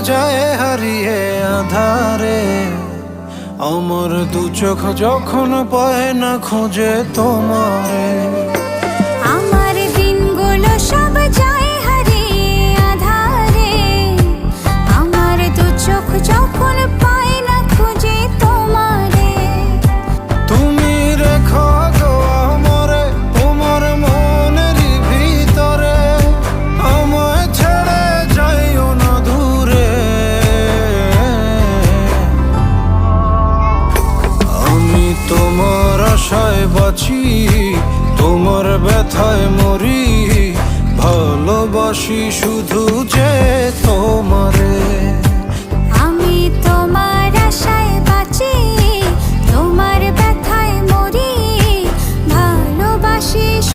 যায় হারিয়ে আধারে। আমার দু চোখ যখন পায় না খুঁজে তোমারে। আমার দিনগুলো সব যায় হারিয়ে আধারে। আমার দু চোখ যখন পায় না খুঁজে তোমারে। তুমি রেখো গো আমরে তোমার মনের ভিতরে, আমায় ছেড়ে যাইও না দূরে। আমি তোমার আশায় বাঁচি, তোমার ব্যথায় মরি, ভালোবাসি শুধু যে তোমারে।